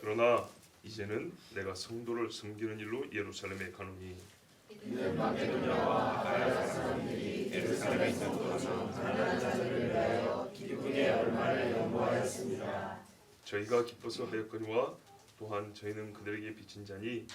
그러나 이제는 내가 성도를 섬기는 일로 예루살렘에 가노니 이는 마게도냐와 아가야 사람들이 예루살렘에 있었던 가난한 자들을 위하여 기쁨의 얼마를 연구하였습니다. 저희가 기뻐서 하였거니와 또한 저희는 그들에게 빚진 자니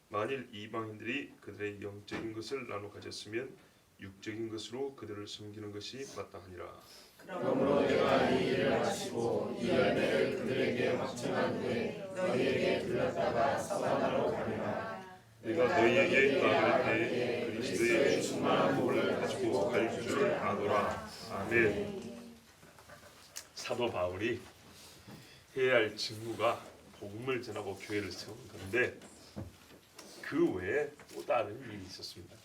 만일 이방인들이 그들의 영적인 것을 나눠 가졌으면 육적인 것으로 그들을 섬기는 것이 마땅하니라. 그러므로 내가 이 일을 마치고 이 열매를 그들에게 확증한 후에 너희에게 들렀다가 사바나로 가리라. 내가 너희에게 나아갈 때에 그리스도의 충만한 복을 가지고 갈 줄 아노라. 아멘. 사도 바울이 해야 할 직무가 복음을 전하고 교회를 세우는 건데 그 외에 또 다른 일이 있었습니다.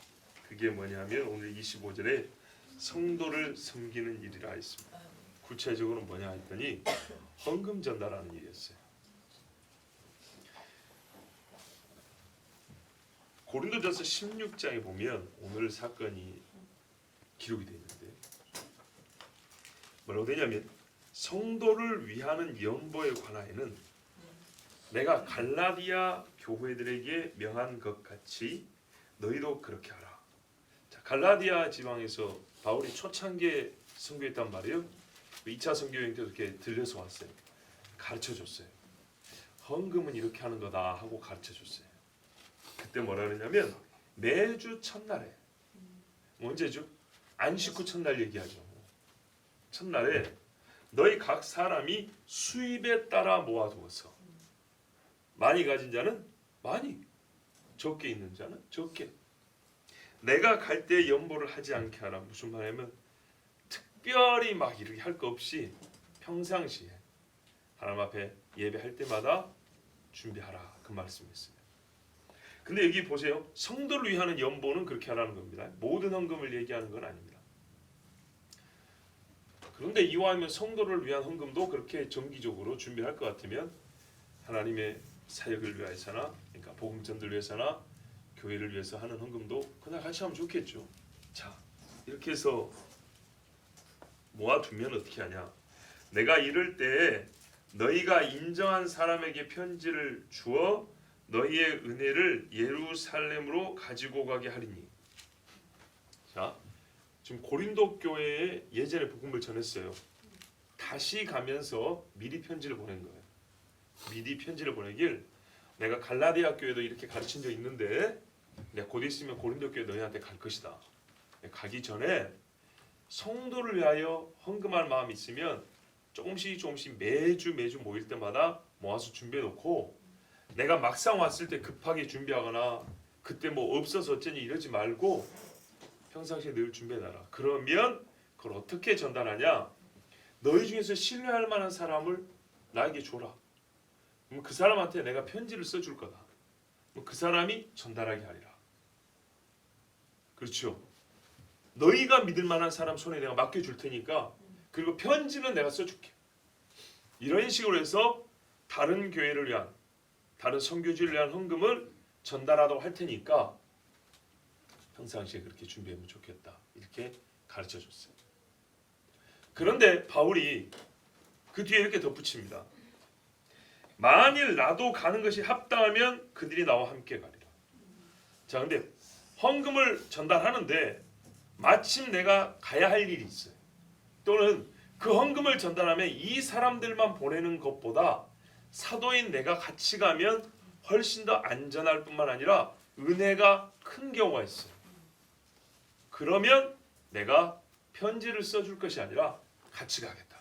그게 뭐냐면 오늘 25절에 성도를 섬기는 일이라 했습니다. 구체적으로 뭐냐 했더니 헌금 전달하는 일이었어요. 고린도전서 16장에 보면 오늘 사건이 기록이 되어 있는데 뭐라고 되냐면 성도를 위하는 연보에 관하여는 내가 갈라디아 교회들에게 명한 것 같이 너희도 그렇게 하라. 자, 갈라디아 지방에서 바울이 초창기에 선교했단 말이에요. 2차 선교여행 때도 이렇게 들려서 왔어요. 가르쳐줬어요. 헌금은 이렇게 하는 거다 하고 가르쳐줬어요. 그때 뭐라 그러냐면 매주 첫날에 언제죠? 안식 후 첫날 얘기하죠. 첫날에 너희 각 사람이 수입에 따라 모아두어서 많이 가진 자는 많이, 적게 있는 자는 적게. 내가 갈 때 연보를 하지 않게 하라. 무슨 말이냐면 특별히 막 이렇게 할 거 없이 평상시에 하나님 앞에 예배할 때마다 준비하라. 그 말씀이었어요. 근데 여기 보세요. 성도를 위하는 연보는 그렇게 하라는 겁니다. 모든 헌금을 얘기하는 건 아닙니다. 그런데 이왕이면 성도를 위한 헌금도 그렇게 정기적으로 준비할 것 같으면 하나님의 사역을 위해서나 그러니까 복음 전도를 위해서나 교회를 위해서 하는 헌금도 그날 같이 하면 좋겠죠. 자, 이렇게 해서 모아두면 어떻게 하냐. 내가 이럴 때 너희가 인정한 사람에게 편지를 주어 너희의 은혜를 예루살렘으로 가지고 가게 하리니. 자, 지금 고린도 교회에 예전에 복음을 전했어요. 다시 가면서 미리 편지를 보낸 거예요. 미리 편지를 보내길 내가 갈라디아 교회도 이렇게 가르친 적 있는데 내가 곧 있으면 고린도 교회 너희한테 갈 것이다. 가기 전에 성도를 위하여 헌금할 마음이 있으면 조금씩 매주 모일 때마다 모아서 준비해 놓고 내가 막상 왔을 때 급하게 준비하거나 그때 뭐 없어서 어쩌니 이러지 말고 평상시에 늘 준비해놔라. 그러면 그걸 어떻게 전달하냐. 너희 중에서 신뢰할 만한 사람을 나에게 줘라. 그럼 그 사람한테 내가 편지를 써줄 거다. 그 사람이 전달하게 하리라. 그렇죠. 너희가 믿을 만한 사람 손에 내가 맡겨줄 테니까 그리고 편지는 내가 써줄게. 이런 식으로 해서 다른 교회를 위한 다른 선교지를 위한 헌금을 전달하도록 할 테니까 평상시에 그렇게 준비하면 좋겠다. 이렇게 가르쳐줬어요. 그런데 바울이 그 뒤에 이렇게 덧붙입니다. 만일 나도 가는 것이 합당하면 그들이 나와 함께 가리라. 자, 근데 헌금을 전달하는데 마침 내가 가야 할 일이 있어요. 또는 그 헌금을 전달하면 이 사람들만 보내는 것보다 사도인 내가 같이 가면 훨씬 더 안전할 뿐만 아니라 은혜가 큰 경우가 있어요. 그러면 내가 편지를 써줄 것이 아니라 같이 가겠다.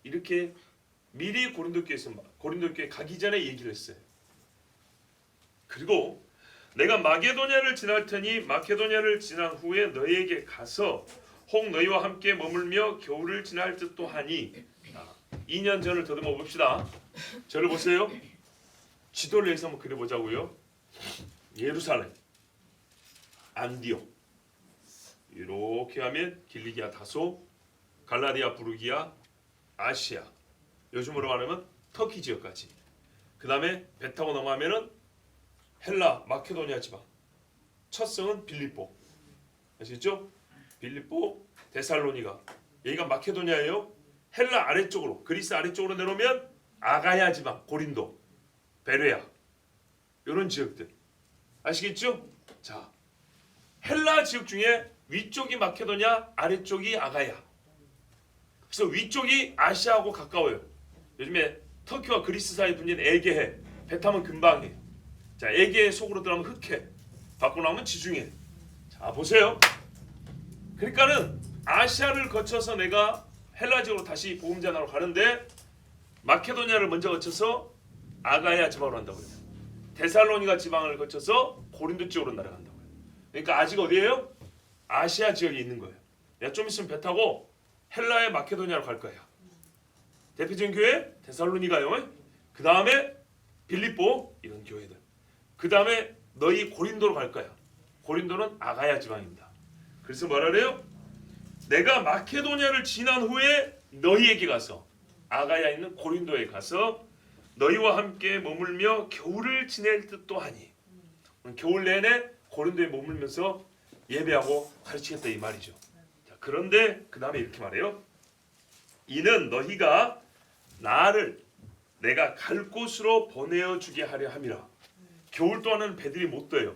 이렇게 미리 고린도 교회에 가기 전에 얘기를 했어요. 그리고 내가 마게도냐를 지날 테니 마케도냐를 지난 후에 너희에게 가서 혹 너희와 함께 머물며 겨울을 지날 듯도 하니. 2년 전을 더듬어 봅시다. 저를 보세요. 지도를 해서 한번 그려보자고요. 예루살렘, 안디옥, 이렇게 하면 길리기아 다소, 갈라디아 부르기아, 아시아, 요즘으로 말하면 터키 지역까지. 그 다음에 배 타고 넘어가면은 헬라 마케도니아 지방. 첫 성은 빌립보. 아시겠죠? 빌립보, 데살로니가. 여기가 마케도니아예요. 헬라 아래쪽으로, 그리스 아래쪽으로 내려오면 아가야 지방, 고린도. 베레아 이런 지역들 아시겠죠? 자, 헬라 지역 중에 위쪽이 마케도냐, 아래쪽이 아가야. 그래서 위쪽이 아시아하고 가까워요. 요즘에 터키와 그리스 사이 분진 에게해. 배 타면 금방 해. 자, 에게해 속으로 들어가면 흑해. 밖으로 나오면 지중해. 자, 보세요. 그러니까는 아시아를 거쳐서 내가 헬라 지역으로 다시 복음 전하러 가는데 마케도니아를 먼저 거쳐서 아가야 지방으로 한다고요. 데살로니가 지방을 거쳐서 고린도 지역으로 날아간다고요. 그러니까 아직 어디예요? 아시아 지역에 있는 거예요. 내가 좀 있으면 배 타고 헬라의 마케도니아로 갈 거야. 대표적인 교회 데살로니가요. 그 다음에 빌립보 이런 교회들. 그 다음에 너희 고린도로 갈 거야. 고린도는 아가야 지방입니다. 그래서 뭐라 그래요? 내가 마케도니아를 지난 후에 너희에게 가서 아가야에 있는 고린도에 가서 너희와 함께 머물며 겨울을 지낼 듯도 하니 겨울 내내 고린도에 머물면서 예배하고 가르치겠다 이 말이죠. 자, 그런데 그 다음에 이렇게 말해요. 이는 너희가 나를 내가 갈 곳으로 보내어 주게 하려 함이라. 겨울 동안은 배들이 못 떠요.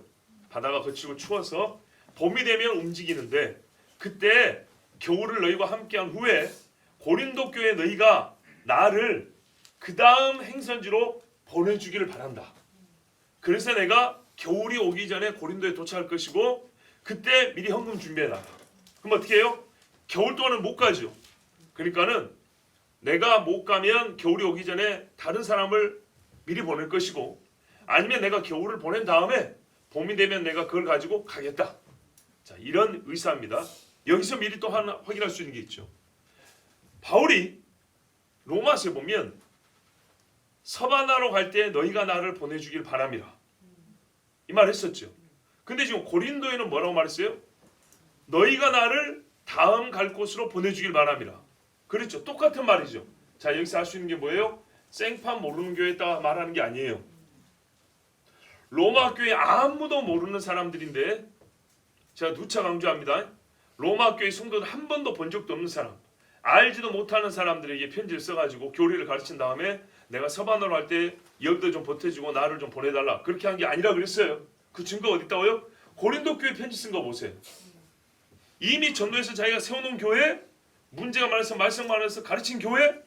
바다가 거치고 추워서 봄이 되면 움직이는데 그때 겨울을 너희와 함께한 후에 고린도 교회 너희가 나를 그 다음 행선지로 보내주기를 바란다. 그래서 내가 겨울이 오기 전에 고린도에 도착할 것이고 그때 미리 헌금 준비해놔라. 그럼 어떻게 해요? 겨울 동안은 못 가죠. 그러니까는 내가 못 가면 겨울이 오기 전에 다른 사람을 미리 보낼 것이고 아니면 내가 겨울을 보낸 다음에 봄이 되면 내가 그걸 가지고 가겠다. 자, 이런 의사입니다. 여기서 미리 또 하나 확인할 수 있는 게 있죠. 바울이 로마서에 보면 서바나로 갈 때 너희가 나를 보내주길 바람이라 이 말 했었죠. 근데 지금 고린도에는 뭐라고 말했어요? 너희가 나를 다음 갈 곳으로 보내주길 바람이라. 그렇죠. 똑같은 말이죠. 자, 여기서 알 수 있는 게 뭐예요? 생판 모르는 교회에다가 말하는 게 아니에요. 로마 교회 아무도 모르는 사람들인데 제가 누차 강조합니다. 로마 교회 성도들 한 번도 본 적도 없는 사람, 알지도 못하는 사람들에게 편지를 써가지고 교리를 가르친 다음에 내가 서반으로 할 때 여기도 좀 보태주고 나를 좀 보내달라 그렇게 한 게 아니라 그랬어요. 그 증거 어디 있다고요? 고린도 교회 편지 쓴 거 보세요. 이미 전도에서 자기가 세워놓은 교회, 문제가 많아서 말씀 많아서 가르친 교회,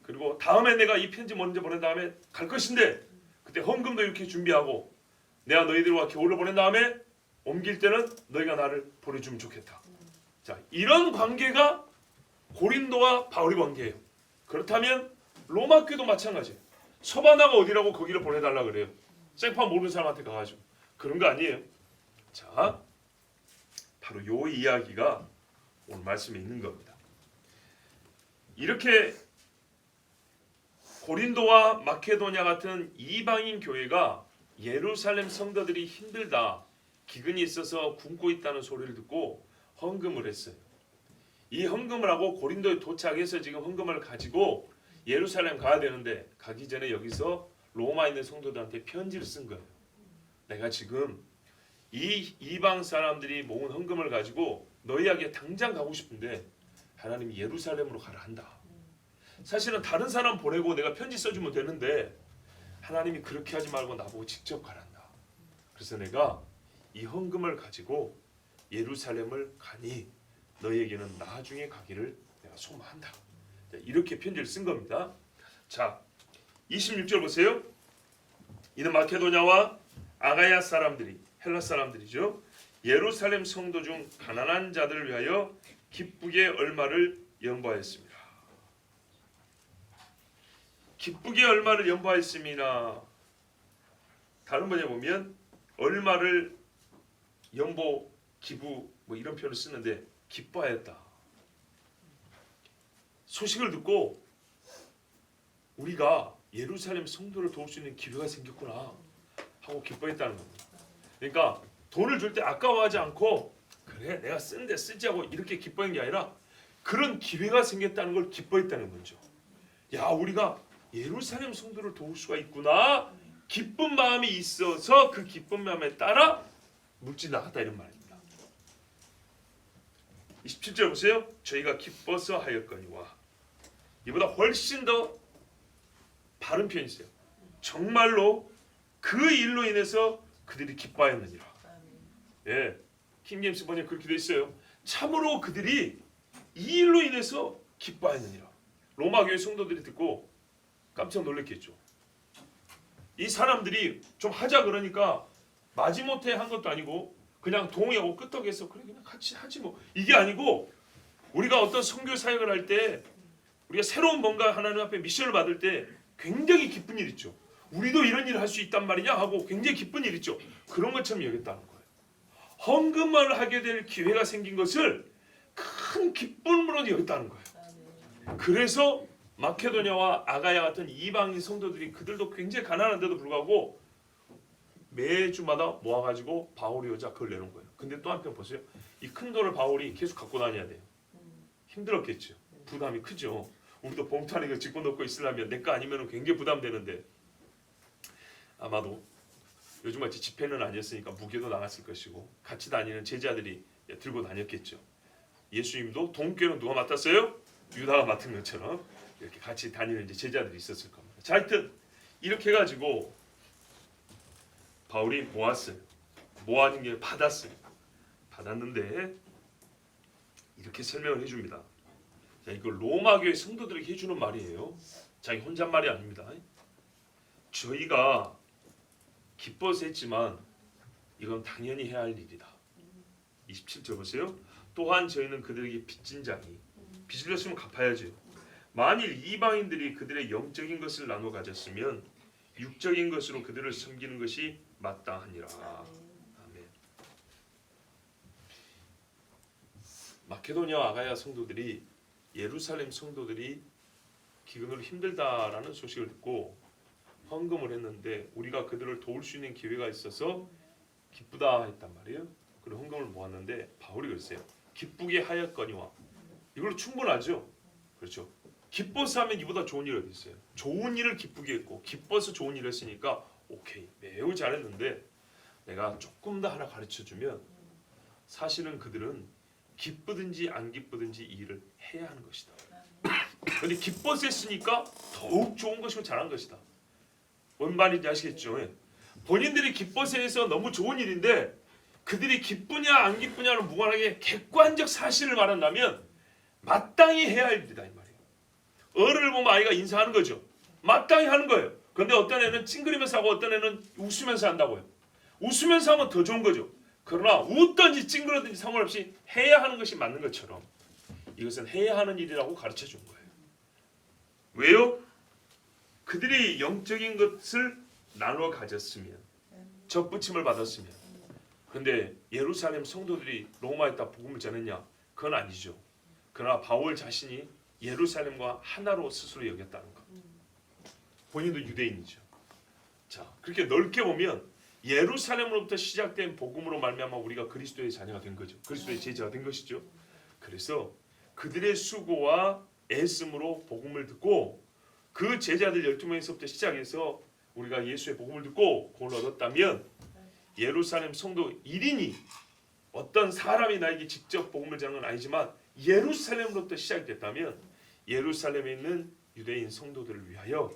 그리고 다음에 내가 이 편지 먼저 보낸 다음에 갈 것인데 그때 헌금도 이렇게 준비하고 내가 너희들과 겨울을 보낸 다음에 옮길 때는 너희가 나를 보내주면 좋겠다. 자, 이런 관계가 고린도와 바울의 관계예요. 그렇다면 로마 교회도 마찬가지예요. 서바나가 어디라고 거기를 보내달라 그래요. 생판 모르는 사람한테 가가지고 그런 거 아니에요. 자, 바로 요 이야기가 오늘 말씀에 있는 겁니다. 이렇게 고린도와 마케도냐 같은 이방인 교회가 예루살렘 성도들이 힘들다, 기근이 있어서 굶고 있다는 소리를 듣고 헌금을 했어요. 이 헌금을 하고 고린도에 도착해서 지금 헌금을 가지고 예루살렘 가야 되는데 가기 전에 여기서 로마에 있는 성도들한테 편지를 쓴 거예요. 내가 지금 이 이방 사람들이 모은 헌금을 가지고 너희에게 당장 가고 싶은데 하나님이 예루살렘으로 가라 한다. 사실은 다른 사람 보내고 내가 편지 써주면 되는데 하나님이 그렇게 하지 말고 나보고 직접 가란다. 그래서 내가 이 헌금을 가지고 예루살렘을 가니 너희에게는 나중에 가기를 내가 소망한다. 이렇게 편지를 쓴 겁니다. 자, 26절 보세요. 이는 마케도냐와 아가야 사람들이, 헬라 사람들이죠, 예루살렘 성도 중 가난한 자들을 위하여 기쁘게 얼마를 연보하였습니다. 기쁘게 얼마를 연보하였습니다. 다른 번에 보면 얼마를 연보, 기부 뭐 이런 표현을 쓰는데 기뻐하였다. 소식을 듣고 우리가 예루살렘 성도를 도울 수 있는 기회가 생겼구나 하고 기뻐했다는 겁니다. 그러니까 돈을 줄 때 아까워하지 않고 그래 내가 쓰는데 쓰지 하고 이렇게 기뻐한 게 아니라 그런 기회가 생겼다는 걸 기뻐했다는 거죠. 야, 우리가 예루살렘 성도를 도울 수가 있구나, 기쁜 마음이 있어서 그 기쁜 마음에 따라 물질 나갔다 이런 말입니다. 27절 보세요. 저희가 기뻐서 하였거니와. 이보다 훨씬 더 바른 표현이 있어요. 정말로 그 일로 인해서 그들이 기뻐하였느니라. 예, 킹제임스 번역에 그렇게 돼 있어요. 참으로 그들이 이 일로 인해서 기뻐하였느니라. 로마 교회 성도들이 듣고 깜짝 놀랐겠죠. 이 사람들이 좀 하자 그러니까 마지못해 한 것도 아니고 그냥 동의하고 끄떡해서 그래 그냥 같이 하지 뭐, 이게 아니고 우리가 어떤 선교 사역을 할 때 우리가 새로운 뭔가 하나님 앞에 미션을 받을 때 굉장히 기쁜 일 있죠. 우리도 이런 일을 할 수 있단 말이냐 하고 굉장히 기쁜 일 있죠. 그런 것처럼 여겼다는 거예요. 헌금을 하게 될 기회가 생긴 것을 큰 기쁨으로 여겼다는 거예요. 그래서 마케도냐와 아가야 같은 이방인 성도들이, 그들도 굉장히 가난한데도 불구하고 매주마다 모아가지고 바울이 오자 그걸 내는 거예요. 근데 또 한편 보세요. 이 큰 돈을 바울이 계속 갖고 다녀야 돼요. 힘들었겠죠. 부담이 크죠. 우리도 봉투 안에 짚고 넣고 있으려면 내 거 아니면 굉장히 부담되는데, 아마도 요즘같이 집회는 아니었으니까 무게도 나갔을 것이고 같이 다니는 제자들이 들고 다녔겠죠. 예수님도 돈꾀는 누가 맡았어요? 유다가 맡은 것처럼 이렇게 같이 다니는 이제 제자들이 있었을 겁니다. 자, 하여튼 이렇게 해가지고 바울이 모았어요. 모아진 게 받았어요. 받았는데 이렇게 설명을 해줍니다. 자, 이거 로마 교회 성도들에게 해주는 말이에요. 자기 혼잣말이 아닙니다. 저희가 기뻐서 했지만 이건 당연히 해야 할 일이다. 27절 보세요. 또한 저희는 그들에게 빚진 자니 빚을 졌으면 갚아야죠. 만일 이방인들이 그들의 영적인 것을 나눠 가졌으면 육적인 것으로 그들을 섬기는 것이 마땅하니라. 아멘. 마케도니아 아가야 성도들이, 예루살렘 성도들이 기근으로 힘들다라는 소식을 듣고 헌금을 했는데 우리가 그들을 도울 수 있는 기회가 있어서 기쁘다 했단 말이에요. 그리고 헌금을 모았는데 바울이 그랬어요. 기쁘게 하였거니와. 이걸로 충분하죠. 그렇죠. 기뻐서 하면 이보다 좋은 일이 어디 있어요. 좋은 일을 기쁘게 했고 기뻐서 좋은 일을 했으니까 오케이, 매우 잘했는데 내가 조금 더 하나 가르쳐주면, 사실은 그들은 기쁘든지 안 기쁘든지 이 일을 해야 하는 것이다. 근데 기뻐서 했으니까 더욱 좋은 것이고 잘한 것이다. 뭔 말인지 아시겠죠? 본인들이 기뻐서 해서 너무 좋은 일인데 그들이 기쁘냐 안 기쁘냐는 무관하게 객관적 사실을 말한다면 마땅히 해야 할 일이다 이 말이에요. 어른을 보면 아이가 인사하는 거죠. 마땅히 하는 거예요. 그런데 어떤 애는 찡그리면서 하고 어떤 애는 웃으면서 한다고요. 웃으면서 하면 더 좋은 거죠. 그러나 웃든지 찡그러든지 상관없이 해야 하는 것이 맞는 것처럼 이것은 해야 하는 일이라고 가르쳐 준 거예요. 왜요? 그들이 영적인 것을 나눠 가졌으면, 접붙임을 받았으면. 근데 예루살렘 성도들이 로마에다 복음을 전했냐? 그건 아니죠. 그러나 바울 자신이 예루살렘과 하나로 스스로 여겼다는 것. 본인도 유대인이죠. 자, 그렇게 넓게 보면 예루살렘으로부터 시작된 복음으로 말미암아 우리가 그리스도의 자녀가 된 거죠. 그리스도의 제자가 된 것이죠. 그래서 그들의 수고와 애씀으로 복음을 듣고 그 제자들 12명에서부터 시작해서 우리가 예수의 복음을 듣고 구원을 얻었다면, 예루살렘 성도 1인이 어떤 사람이 나에게 직접 복음을 전하는 건 아니지만 예루살렘으로부터 시작됐다면 예루살렘에 있는 유대인 성도들을 위하여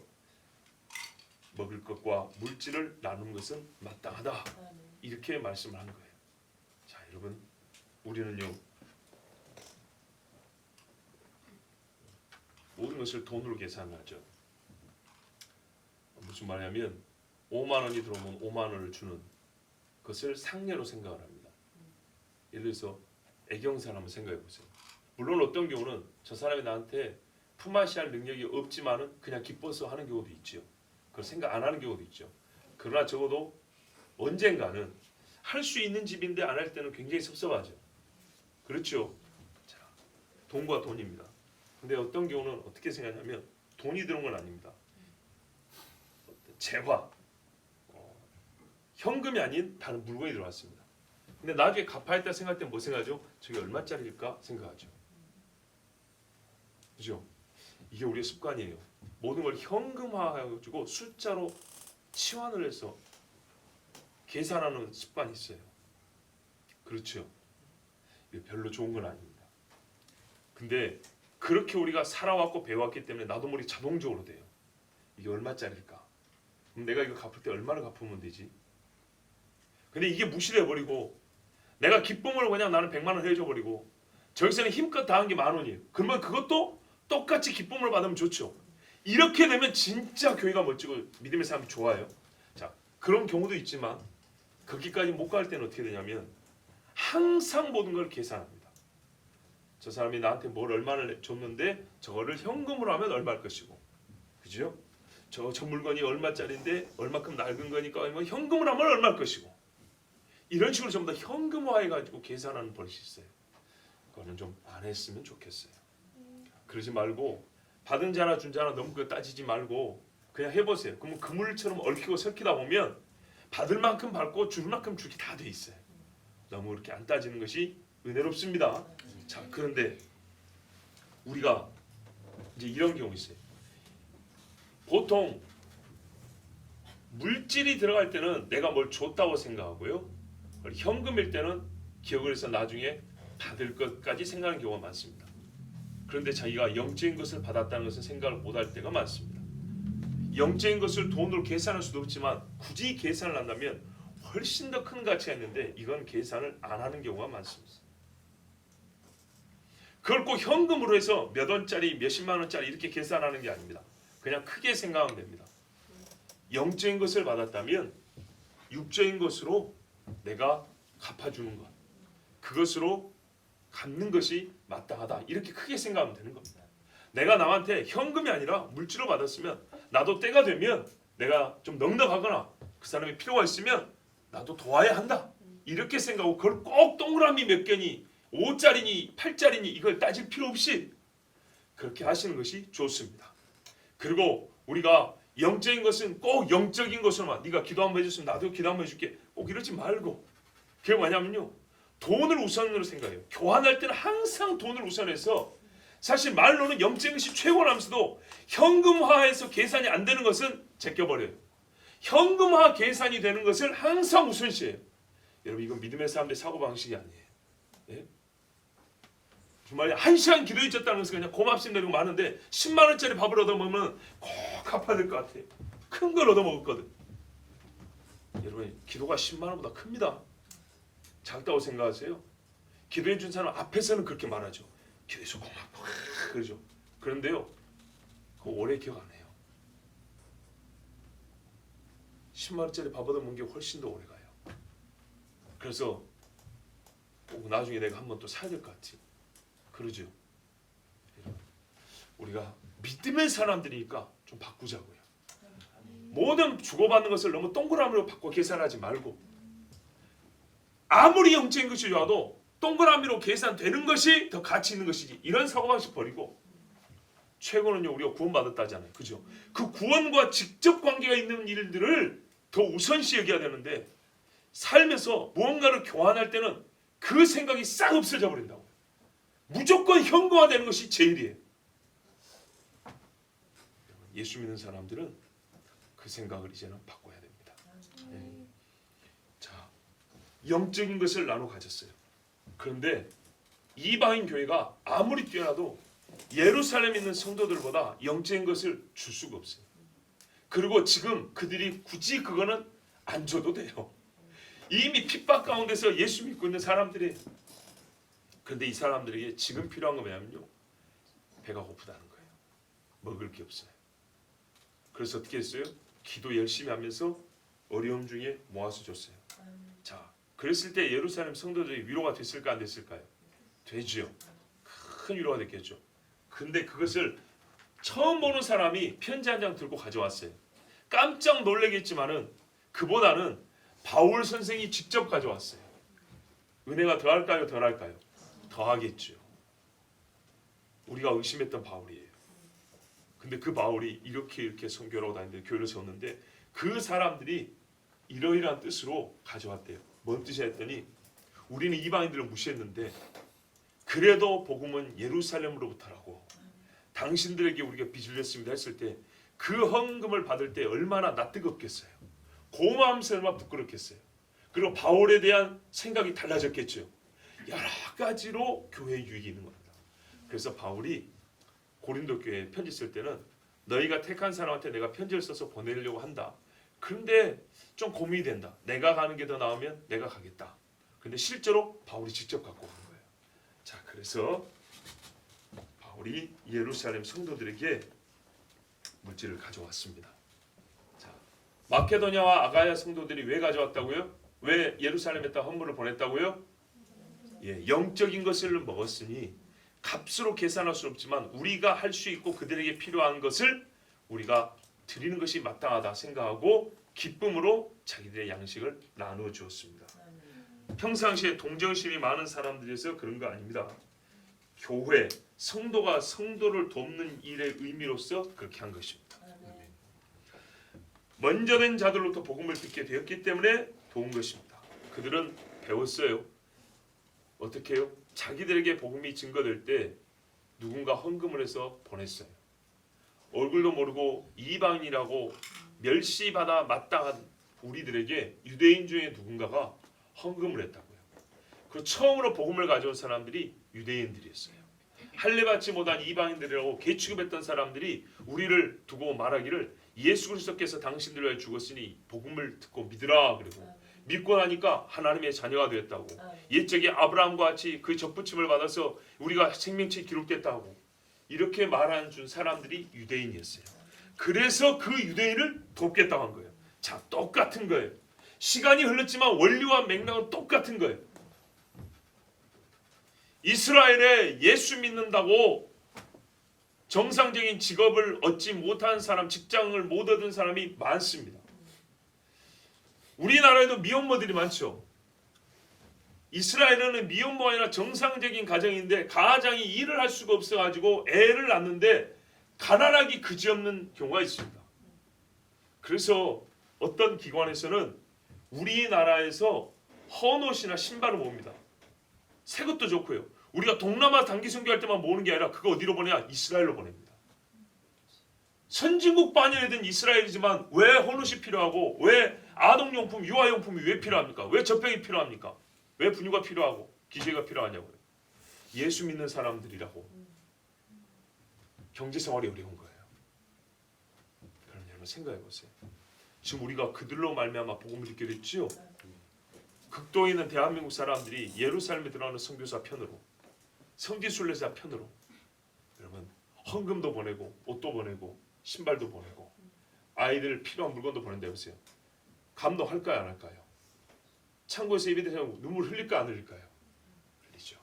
먹을 것과 물질을 나누는 것은 마땅하다. 이렇게 말씀을 한 거예요. 자, 여러분, 우리는요 모든 것을 돈으로 계산하죠. 무슨 말이냐면 5만 원이 들어오면 5만 원을 주는 것을 상례로 생각을 합니다. 예를 들어서 애경사를 한번 생각해 보세요. 물론 어떤 경우는 저 사람이 나한테 품앗이할 능력이 없지만은 그냥 기뻐서 하는 경우도 있죠. 그걸 생각 안 하는 경우도 있죠. 그러나 적어도 언젠가는 할 수 있는 집인데 안 할 때는 굉장히 섭섭하죠. 그렇죠. 자, 돈과 돈입니다. 근데 어떤 경우는 어떻게 생각하냐면 돈이 들어온 건 아닙니다. 재화, 현금이 아닌 다른 물건이 들어왔습니다. 근데 나중에 갚아야겠다 생각할 때 뭐 생각하죠? 저게 얼마짜리일까 생각하죠. 그죠? 이게 우리의 습관이에요. 모든 걸 현금화해가지고 숫자로 치환을 해서 계산하는 습관이 있어요. 그렇죠? 이게 별로 좋은 건 아닙니다. 근데 그렇게 우리가 살아왔고 배워왔기 때문에 나도 모르게 자동적으로 돼요. 이게 얼마짜리일까? 그럼 내가 이거 갚을 때 얼마를 갚으면 되지? 근데 이게 무시를 해버리고 내가 기쁨을 그냥 나는 100만 원 해줘버리고 저기서는 힘껏 다 한 게 10,000원이에요. 그러면 그것도 똑같이 기쁨을 받으면 좋죠. 이렇게 되면 진짜 교회가 멋지고 믿음의 사람이 좋아요. 자, 그런 경우도 있지만 거기까지 못 갈 때는 어떻게 되냐면 항상 모든 걸 계산합니다. 저 사람이 나한테 뭘 얼마를 줬는데 저거를 현금으로 하면 얼마일 것이고, 그죠? 저 물건이 얼마짜리인데 얼마큼 낡은 거니까 현금으로 하면 얼마일 것이고, 이런 식으로 전부 다 현금화해가지고 계산하는 버릇이 있어요. 그거는 좀 안 했으면 좋겠어요. 그러지 말고 받은 자나 준 자나 너무 그거 따지지 말고 그냥 해보세요. 그러면 그물처럼 얽히고 설키다 보면 받을 만큼 받고 줄 만큼 주기 다 돼 있어요. 너무 이렇게 안 따지는 것이 은혜롭습니다. 자, 그런데 우리가 이제 이런 경우 있어요. 보통 물질이 들어갈 때는 내가 뭘 줬다고 생각하고요. 현금일 때는 기억을 해서 나중에 받을 것까지 생각하는 경우가 많습니다. 그런데 자기가 영적인 것을 받았다는 것은 생각을 못할 때가 많습니다. 영적인 것을 돈으로 계산할 수도 없지만 굳이 계산을 한다면 훨씬 더 큰 가치가 있는데 이건 계산을 안 하는 경우가 많습니다. 그걸 꼭 현금으로 해서 몇 원짜리 몇십만 원짜리 이렇게 계산하는 게 아닙니다. 그냥 크게 생각하면 됩니다. 영적인 것을 받았다면 육적인 것으로 내가 갚아주는 것, 그것으로 갚는 것이 마땅하다. 이렇게 크게 생각하면 되는 겁니다. 내가 남한테 현금이 아니라 물질로 받았으면 나도 때가 되면 내가 좀 넉넉하거나 그 사람이 필요가 있으면 나도 도와야 한다. 이렇게 생각하고 그걸 꼭 동그라미 몇 개니 5짜리니 8짜리니 이걸 따질 필요 없이 그렇게 하시는 것이 좋습니다. 그리고 우리가 영적인 것은 꼭 영적인 것으로만, 네가 기도 한번 해줬으면 나도 기도 한번 해줄게, 꼭 이러지 말고, 그게 뭐냐면요, 돈을 우선으로 생각해요. 교환할 때는 항상 돈을 우선해서, 사실 말로는 영적인 것이 최고라면서도 현금화해서 계산이 안 되는 것은 제껴버려요. 현금화 계산이 되는 것을 항상 우선시해요. 여러분, 이건 믿음의 사람들의 사고방식이 아니에요. 예? 정말 1시간 기도해 줬다는 것은 그냥 고맙습니다 이러고 마는데 10만 원짜리 밥을 얻어먹으면 꼭 갚아야 될 것 같아요. 큰 걸 얻어먹었거든. 여러분, 기도가 10만 원보다 큽니다. 작다고 생각하세요? 기도해 준 사람 앞에서는 그렇게 말하죠. 기도해서 고맙고 그러죠. 그런데요, 그거 오래 기억 안 해요. 10만 원짜리 밥 얻어먹은 게 훨씬 더 오래 가요. 그래서 꼭 나중에 내가 한번 또 사야 될 것 같지. 그러죠. 우리가 믿음의 사람들이니까 좀 바꾸자고요. 모든 주고받는 것을 너무 동그라미로 바꿔 계산하지 말고, 아무리 영적인 것이 좋아도 동그라미로 계산되는 것이 더 가치 있는 것이지, 이런 사고방식 버리고, 최고는요 우리가 구원받았다잖아요. 그죠? 그 구원과 직접 관계가 있는 일들을 더 우선시 여겨야 되는데, 삶에서 무언가를 교환할 때는 그 생각이 싹 없어져 버린다고. 무조건 현금화되는 것이 제일이에요. 예수 믿는 사람들은 그 생각을 이제는 바꿔야 됩니다. 네. 자, 영적인 것을 나눠 가졌어요. 그런데 이방인 교회가 아무리 뛰어나도 예루살렘에 있는 성도들보다 영적인 것을 줄 수가 없어요. 그리고 지금 그들이 굳이 그거는 안 줘도 돼요. 이미 핍박 가운데서 예수 믿고 있는 사람들이. 그런데 이 사람들에게 지금 필요한 건 뭐냐면요, 배가 고프다는 거예요. 먹을 게 없어요. 그래서 어떻게 했어요? 기도 열심히 하면서 어려움 중에 모아서 줬어요. 자, 그랬을 때 예루살렘 성도들이 위로가 됐을까 안 됐을까요? 되죠. 큰 위로가 됐겠죠. 근데 그것을 처음 보는 사람이 편지 한 장 들고 가져왔어요. 깜짝 놀라겠지만은 그보다는 바울 선생이 직접 가져왔어요. 은혜가 더할까요, 덜할까요? 더하겠죠. 우리가 의심했던 바울이에요. 근데 그 바울이 이렇게 선교하고 다니는데, 교회를 세웠는데 그 사람들이 이러이러한 뜻으로 가져왔대요. 뭔 뜻이야 했더니, 우리는 이방인들을 무시했는데 그래도 복음은 예루살렘으로부터라고, 당신들에게 우리가 빚을 졌습니다 했을 때 그 헌금을 받을 때 얼마나 낯뜨겁겠어요. 고마움서 얼마나 부끄럽겠어요. 그리고 바울에 대한 생각이 달라졌겠죠. 여러 가지로 교회에 유익이 있는 겁니다. 그래서 바울이 고린도 교회에 편지 쓸 때는 너희가 택한 사람한테 내가 편지를 써서 보내려고 한다. 그런데 좀 고민이 된다. 내가 가는 게 더 나으면 내가 가겠다. 근데 실제로 바울이 직접 갖고 간 거예요. 자, 그래서 바울이 예루살렘 성도들에게 물질을 가져왔습니다. 자, 마케도냐와 아가야 성도들이 왜 가져왔다고요? 왜 예루살렘에다 헌물을 보냈다고요? 예, 영적인 것을 먹었으니 값으로 계산할 수 없지만 우리가 할 수 있고 그들에게 필요한 것을 우리가 드리는 것이 마땅하다 생각하고 기쁨으로 자기들의 양식을 나누어 주었습니다. 평상시에 동정심이 많은 사람들에서 그런 거 아닙니다. 교회, 성도가 성도를 돕는 일의 의미로서 그렇게 한 것입니다. 먼저 된 자들로부터 복음을 듣게 되었기 때문에 도운 것입니다. 그들은 배웠어요. 어떻게 해요? 자기들에게 복음이 증거될 때 누군가 헌금을 해서 보냈어요. 얼굴도 모르고 이방인이라고 멸시받아 마땅한 우리들에게 유대인 중에 누군가가 헌금을 했다고요. 그 처음으로 복음을 가져온 사람들이 유대인들이었어요. 할례받지 못한 이방인들이라고 개취급했던 사람들이 우리를 두고 말하기를 예수 그리스도께서 당신들을 위하여 죽었으니 복음을 듣고 믿으라 그리고 믿고 나니까 하나님의 자녀가 되었다고. 옛적에 아브라함과 같이 그 접붙임을 받아서 우리가 생명책이 기록됐다고. 이렇게 말한 준 사람들이 유대인이었어요. 그래서 그 유대인을 돕겠다고 한 거예요. 자, 똑같은 거예요. 시간이 흘렀지만 원리와 맥락은 똑같은 거예요. 이스라엘에 예수 믿는다고 정상적인 직업을 얻지 못한 사람, 직장을 못 얻은 사람이 많습니다. 우리나라에도 미혼모들이 많죠. 이스라엘은 미혼모가 아니라 정상적인 가정인데 가장이 일을 할 수가 없어가지고 애를 낳는데 가난하기 그지없는 경우가 있습니다. 그래서 어떤 기관에서는 우리나라에서 헌옷이나 신발을 모읍니다. 새 것도 좋고요. 우리가 동남아 단기 선교할 때만 모으는 게 아니라 그거 어디로 보내냐? 이스라엘로 보냅니다. 선진국 반열에 이스라엘이지만 왜 헌옷이 필요하고 왜 아동용품, 유아용품이 왜 필요합니까? 왜 젖병이 필요합니까? 왜 분유가 필요하고 기저귀가 필요하냐고요. 예수 믿는 사람들이라고 경제생활이 어려운 거예요. 그럼 여러분 생각해 보세요. 지금 우리가 그들로 말미암아 복음을 듣게 됐지요. 극도에 있는 대한민국 사람들이 예루살렘에 들어가는 선교사 편으로, 성지순례자 편으로 여러분 헌금도 보내고 옷도 보내고 신발도 보내고 아이들 필요한 물건도 보낸다 보세요. 감동할까요, 안 할까요? 창고에서 예배드리면 눈물 흘릴까 안 흘릴까요? 흘리죠.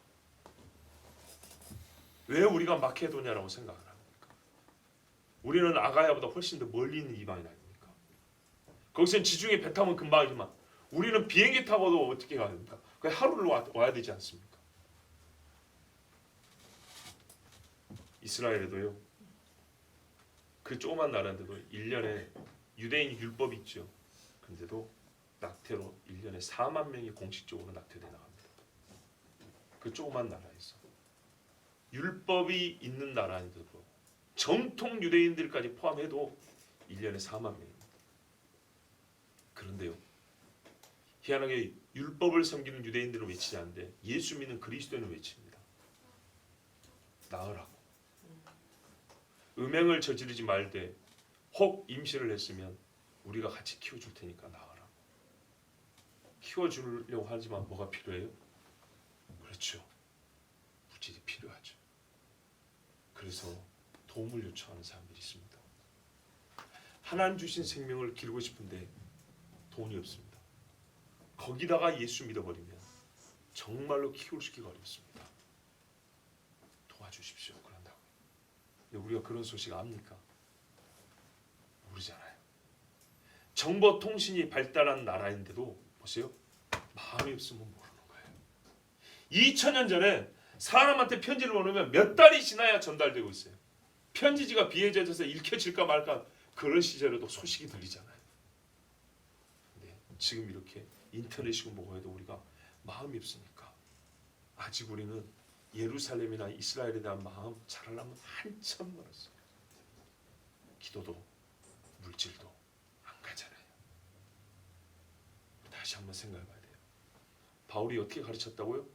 왜 우리가 마케도냐라고 생각을 합니까? 우리는 아가야보다 훨씬 더 멀리 있는 이방인 아닙니까? 거기서는 지중해 배 타면 금방이지만 우리는 비행기 타고도 어떻게 가야 됩니까? 그냥 하루를 와야 되지 않습니까? 이스라엘에도요. 그 조그만 나라인데도 1년에 유대인 율법이 있죠. 근데도 낙태로 1년에 4만 명이 공식적으로 낙태돼 나갑니다. 그 조그만 나라에서 율법이 있는 나라인데도 정통 유대인들까지 포함해도 1년에 4만 명입니다. 그런데요. 희한하게 율법을 섬기는 유대인들은 외치지 않는데 예수 믿는 그리스도인은 외칩니다. 낳으라고. 음행을 저지르지 말되 혹 임신을 했으면 우리가 같이 키워줄 테니까 낳으라고. 키워주려고 하지만 뭐가 필요해요? 그렇죠. 물질이 필요하죠. 그래서 도움을 요청하는 사람들이 있습니다. 하나님 주신 생명을 기르고 싶은데 돈이 없습니다. 거기다가 예수 믿어버리면 정말로 키우기가 어렵습니다. 도와주십시오. 그런다고. 근데 우리가 그런 소식 압니까? 모르잖아요. 정보통신이 발달한 나라인데도 보세요. 마음이 없으면 모르는 거예요. 2000년 전에 사람한테 편지를 보내면 몇 달이 지나야 전달되고 있어요. 편지지가 비에 젖어서 읽혀질까 말까 그런 시절에도 소식이 들리잖아요. 근데 지금 이렇게 인터넷이고 뭐고 해도 우리가 마음이 없으니까 아직 우리는 예루살렘이나 이스라엘에 대한 마음 자라려면 한참 멀었어요. 기도도 물질도 안 가잖아요. 다시 한번 생각해봐야 돼요. 바울이 어떻게 가르쳤다고요?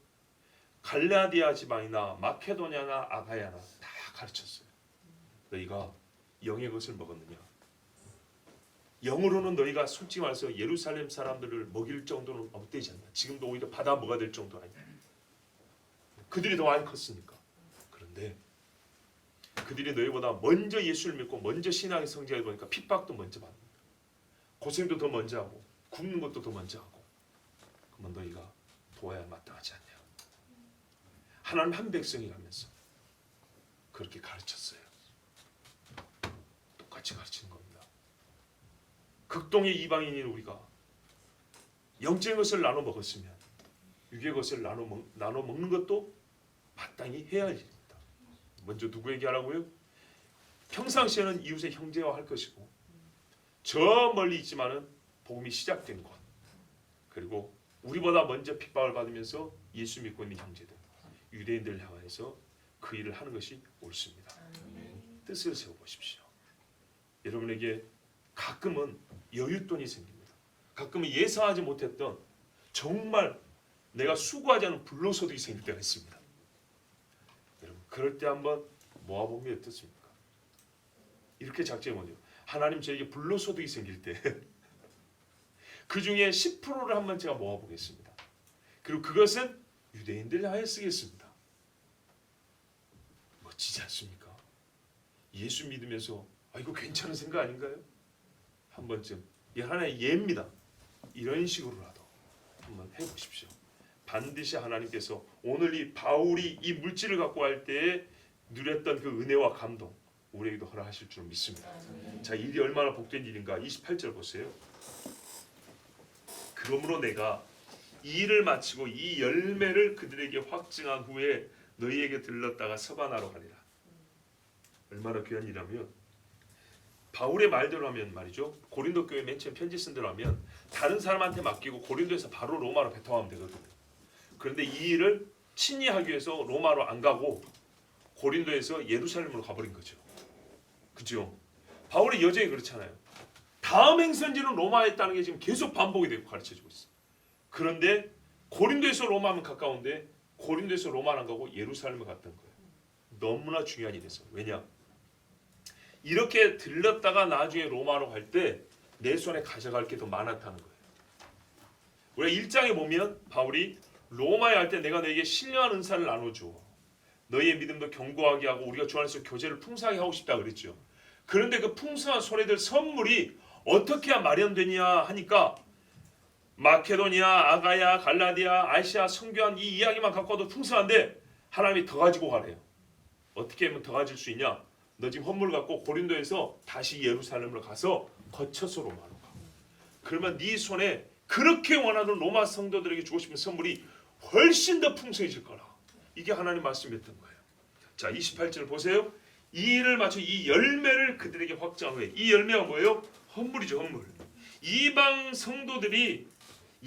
갈라디아 지방이나 마케도냐나 아가야나 다 가르쳤어요. 너희가 영의 것을 먹었느냐? 영으로는 너희가 솔직히 말해서 예루살렘 사람들을 먹일 정도는 업되지 않나. 지금도 오히려 받아 먹어야 될 정도 아니야. 그들이 더 많이 컸으니까. 그런데 그들이 너희보다 먼저 예수를 믿고 먼저 신앙의 성장을 보니까 핍박도 먼저 받는다. 고생도 더 먼저 하고 굶는 것도 더 먼저 하고. 그러면 너희가 도와야 마땅하지 않냐. 하나님 한 백성이라면서 그렇게 가르쳤어요. 똑같이 가르치는 겁니다. 극동의 이방인인 우리가 영적인 것을 나눠 먹었으면 육의 것을 나눠 먹는 것도 마땅히 해야 할 일입니다. 먼저 누구에게 하라고요? 평상시에는 이웃의 형제와 할 것이고 저 멀리 있지만은 복음이 시작된 곳, 그리고 우리보다 먼저 핍박을 받으면서 예수 믿고 있는 형제들, 유대인들을 향해서 그 일을 하는 것이 옳습니다. 뜻을 세워보십시오. 여러분에게 가끔은 여윳돈이 생깁니다. 가끔은 예상하지 못했던 정말 내가 수고하지 않은 불로소득이 생길 때가 있습니다. 여러분 그럴 때 한번 모아보면 어떻습니까? 이렇게 작정해보죠. 하나님 저에게 불로소득이 생길 때 그 중에 10%를 한번 제가 모아보겠습니다. 그리고 그것은 유대인들 향해 쓰겠습니다. 멋지지 않습니까? 예수 믿으면서 이거 괜찮은 생각 아닌가요? 한 번쯤 이 하나의 예입니다. 이런 식으로라도 한번 해보십시오. 반드시 하나님께서 오늘 이 바울이 이 물질을 갖고 할 때에 누렸던 그 은혜와 감동 우리에게도 허락하실 줄 믿습니다. 자, 일이 얼마나 복된 일인가. 28절 보세요. 그러므로 내가 이 일을 마치고 이 열매를 그들에게 확증한 후에 너희에게 들렀다가 서바나로 가리라. 얼마나 귀한 일이라면 바울의 말대로 하면 말이죠. 고린도 교회 맨 처음 편지 쓴 대로 하면 다른 사람한테 맡기고 고린도에서 바로 로마로 배통하면 되거든요. 그런데 이 일을 친히 하기 위해서 로마로 안 가고 고린도에서 예루살렘으로 가버린 거죠. 그죠? 바울의 여정이 그렇잖아요. 다음 행선지는 로마에 있다는 게 지금 계속 반복이 되고 가르쳐지고 있어요. 그런데 고린도에서 로마하면 가까운데 고린도에서 로마를 안 가고 예루살렘을 갔던 거예요. 너무나 중요한 일이었어요. 왜냐? 이렇게 들렀다가 나중에 로마로 갈 때 내 손에 가져갈 게 더 많았다는 거예요. 우리가 1장에 보면 바울이 로마에 할 때 내가 너에게 신령한 은사를 나눠줘. 너희의 믿음도 견고하게 하고 우리가 주 안에서 교제를 풍성하게 하고 싶다 그랬죠. 그런데 그 풍성한 손에 들 선물이 어떻게 마련되냐 하니까 마케도니아, 아가야, 갈라디아, 아시아, 성교한 이 이야기만 갖고 와도 풍성한데 하나님이 더 가지고 가래요. 어떻게 하면 더 가질 수 있냐? 너 지금 헌물 갖고 고린도에서 다시 예루살렘으로 가서 거쳐서 로마로 가. 그러면 네 손에 그렇게 원하는 로마 성도들에게 주고 싶은 선물이 훨씬 더 풍성해질 거라. 이게 하나님 말씀이었던 거예요. 자, 28절 보세요. 이 일을 마쳐 이 열매를 그들에게 확정한 거예요. 이 열매가 뭐예요? 헌물이죠, 헌물. 이방 성도들이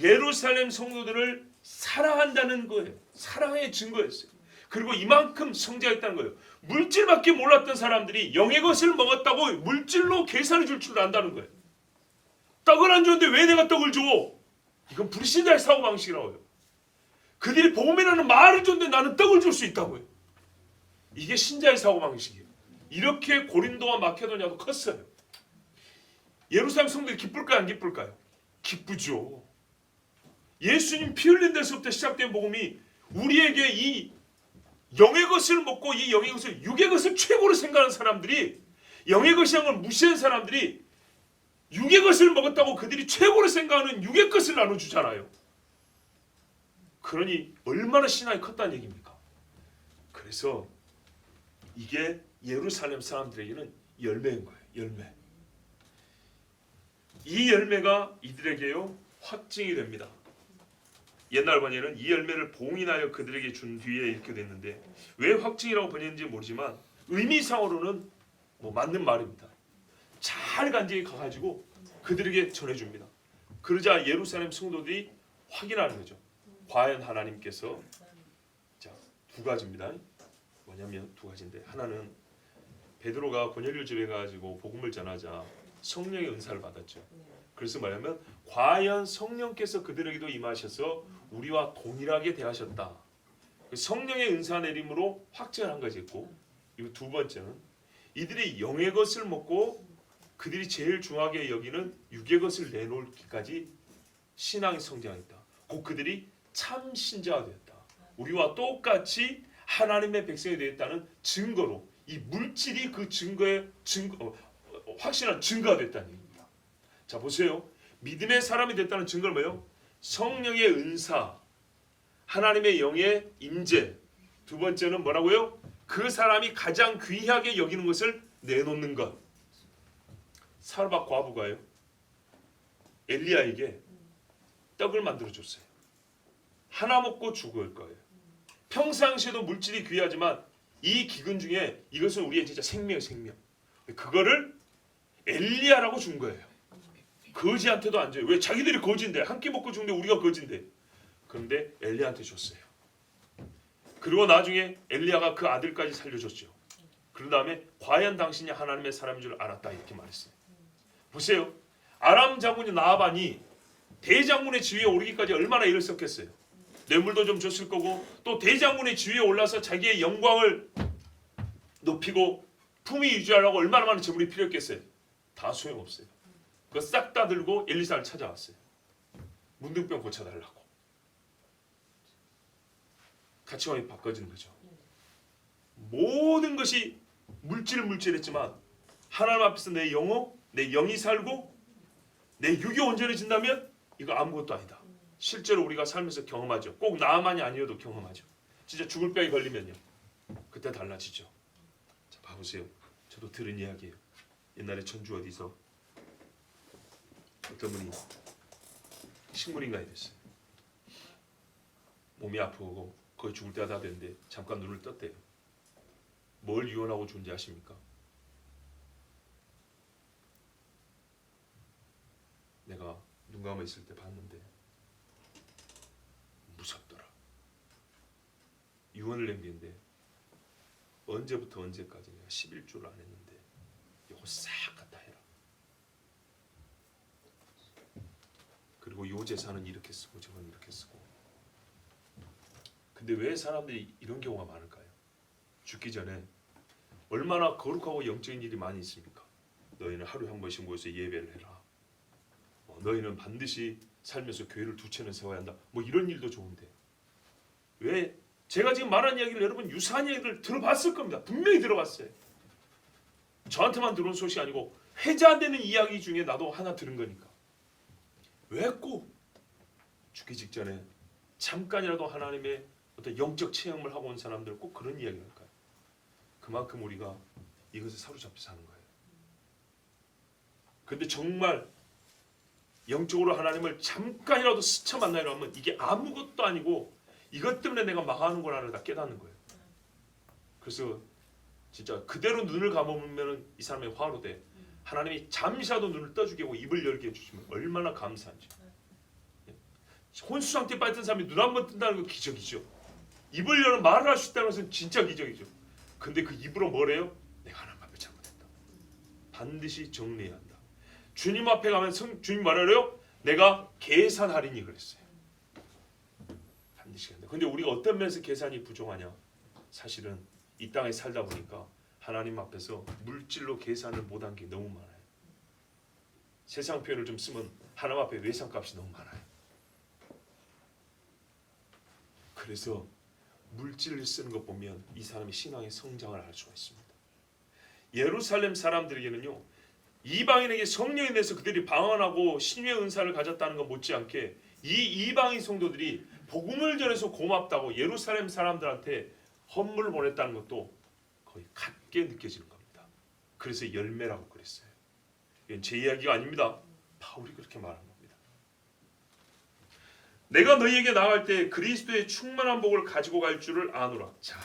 예루살렘 성도들을 사랑한다는 거예요. 사랑의 증거였어요. 그리고 이만큼 성장했다는 거예요. 물질밖에 몰랐던 사람들이 영의 것을 먹었다고 물질로 계산해 줄 줄 안다는 거예요. 떡을 안 줬는데 왜 내가 떡을 줘? 이건 불신자의 사고방식이라고요. 그들이 복음이라는 말을 줬는데 나는 떡을 줄 수 있다고요. 이게 신자의 사고방식이에요. 이렇게 고린도와 마케도니아도 컸어요. 예루살렘 성도들이 기쁠까요? 안 기쁠까요? 기쁘죠. 예수님 피 흘린 데서부터 시작된 복음이 우리에게 이 영의 것을 먹고 이 영의 것을 육의 것을 최고로 생각하는 사람들이 영의 것이란 걸 무시한 사람들이 육의 것을 먹었다고 그들이 최고로 생각하는 육의 것을 나눠주잖아요. 그러니 얼마나 신앙이 컸다는 얘기입니까? 그래서 이게 예루살렘 사람들에게는 열매인 거예요. 열매. 이 열매가 이들에게요 확증이 됩니다. 옛날 번역에는 이 열매를 봉인하여 그들에게 준 뒤에 이렇게 됐는데 왜 확증이라고 번역했는지 모르지만 의미상으로는 맞는 말입니다. 잘 간직히 가가지고 그들에게 전해줍니다. 그러자 예루살렘 성도들이 확인하는 거죠. 과연 하나님께서 자, 두 가지입니다. 뭐냐면 두 가지인데 하나는 베드로가 고넬료 집에 가가지고 복음을 전하자 성령의 은사를 받았죠. 그래서 뭐냐면 과연 성령께서 그들에게도 임하셔서 우리와 동일하게 대하셨다. 성령의 은사 내림으로 확증을 한 것이 있고, 이거 두 번째는 이들이 영의 것을 먹고 그들이 제일 중요하게 여기는 육의 것을 내놓기까지 신앙이 성장했다. 곧 그들이 참 신자가 되었다. 우리와 똑같이 하나님의 백성이 되었다는 증거로 이 물질이 그 증거의 확실한 증거가 됐다는 얘기입니다. 자 보세요. 믿음의 사람이 됐다는 증거는 뭐예요? 성령의 은사, 하나님의 영의 임재. 두 번째는 뭐라고요? 그 사람이 가장 귀하게 여기는 것을 내놓는 것. 사르밧 과부가요, 엘리야에게 떡을 만들어줬어요. 하나 먹고 죽을 거예요. 평상시에도 물질이 귀하지만 이 기근 중에 이것은 우리의 진짜 생명이에요. 생명. 그거를 엘리야라고 준 거예요. 거지한테도 안 줘요. 왜? 자기들이 거지인데, 한 끼 먹고 죽는데 우리가 거지인데. 그런데 엘리야한테 줬어요. 그리고 나중에 엘리야가 그 아들까지 살려줬죠. 그런 다음에 과연 당신이 하나님의 사람인 줄 알았다 이렇게 말했어요. 보세요. 아람 장군이 나아반이 대장군의 지위에 오르기까지 얼마나 일을 썼겠어요. 뇌물도 좀 줬을 거고, 또 대장군의 지위에 올라서 자기의 영광을 높이고 품위 유지하려고 얼마나 많은 재물이 필요했겠어요. 다 소용없어요. 그거 싹 다 들고 엘리사를 찾아왔어요. 문둥병 고쳐달라고. 가치관이 바꿔진 거죠. 모든 것이 물질했지만 하나님 앞에서 내 영혼, 내 영이 살고 내 육이 온전해진다면 이거 아무것도 아니다. 실제로 우리가 살면서 경험하죠. 꼭 나만이 아니어도 경험하죠. 진짜 죽을 병이 걸리면요, 그때 달라지죠. 자, 봐보세요. 저도 들은 이야기예요. 옛날에 전주 어디서 어떤 분이 식물인간이 됐어요. 몸이 아프고 거의 죽을 때가 다 됐는데 잠깐 눈을 떴대요. 뭘 유언하고 죽은지 아십니까? 내가 눈 감아 있을 때 봤는데 무섭더라. 유언을 남기는데 언제부터 언제까지 내가 11조를 안 했는데 이거 싹 갖다 해라. 그리고 요 재산은 이렇게 쓰고 저건 이렇게 쓰고. 근데 왜 사람들이 이런 경우가 많을까요? 죽기 전에 얼마나 거룩하고 영적인 일이 많이 있습니까? 너희는 하루에 한 번씩 모여서 예배를 해라. 너희는 반드시 살면서 교회를 2채는 세워야 한다. 뭐 이런 일도 좋은데 왜 제가 지금 말한 이야기를 여러분 유사한 이야기를 들어봤을 겁니다. 분명히 들어봤어요. 저한테만 들어온 소식이 아니고 회자되는 이야기 중에 나도 하나 들은 거니까. 왜 꼭 죽기 직전에 잠깐이라도 하나님의 어떤 영적 체험을 하고 온 사람들 꼭 그런 이야기를 할까요? 그만큼 우리가 이것에 사로잡혀 사는 거예요. 근데 정말 영적으로 하나님을 잠깐이라도 스쳐 만나려 하면 이게 아무것도 아니고 이것 때문에 내가 망하는 거라는 다 깨닫는 거예요. 그래서 진짜 그대로 눈을 감으면 이 사람의 화로 돼. 하나님이 잠시라도 눈을 떠주게 하고 입을 열게 해주시면 얼마나 감사한지. 혼수 상태에 빠졌던 사람이 눈 한 번 뜬다는 거 기적이죠. 입을 열어 말을 할 수 있다는 것은 진짜 기적이죠. 근데 그 입으로 뭐래요? 내가 하나님 앞에 잘못했다. 반드시 정리해야 한다. 주님 앞에 가면 주님 말하래요? 내가 계산하리니 그랬어요. 반드시 한다. 근데 우리가 어떤 면에서 계산이 부족하냐? 사실은 이 땅에 살다 보니까 하나님 앞에서 물질로 계산을 못한 게 너무 많아요. 세상 표현을 좀 쓰면 하나님 앞에 외상값이 너무 많아요. 그래서 물질을 쓰는 것 보면 이 사람의 신앙의 성장을 알 수가 있습니다. 예루살렘 사람들에게는요, 이방인에게 성령이 내서 그들이 방언하고 신유의 은사를 가졌다는 것 못지않게 이 이방인 성도들이 복음을 전해서 고맙다고 예루살렘 사람들한테 헌물을 보냈다는 것도 거의 같게 느껴지는 겁니다. 그래서 열매라고 그랬어요. 이건 제 이야기가 아닙니다. 바울이 그렇게 말한 겁니다. 내가 너희에게 나갈 때 그리스도의 충만한 복을 가지고 갈 줄을 아노라. 자,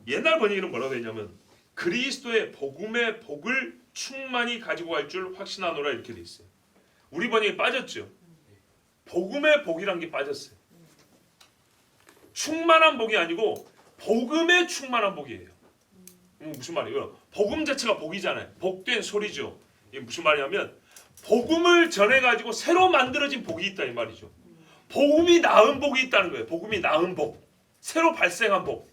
옛날 번역에는 뭐라고 했냐면 그리스도의 복음의 복을 충만히 가지고 갈 줄 확신하노라 이렇게 돼 있어요. 우리 번역이 빠졌죠. 복음의 복이란 게 빠졌어요. 충만한 복이 아니고 복음의 충만한 복이에요. 무슨 말이에요? 복음 자체가 복이잖아요. 복된 소리죠. 이게 무슨 말이냐면 복음을 전해가지고 새로 만들어진 복이 있다 이 말이죠. 복음이 낳은 복이 있다는 거예요. 복음이 낳은 복, 새로 발생한 복.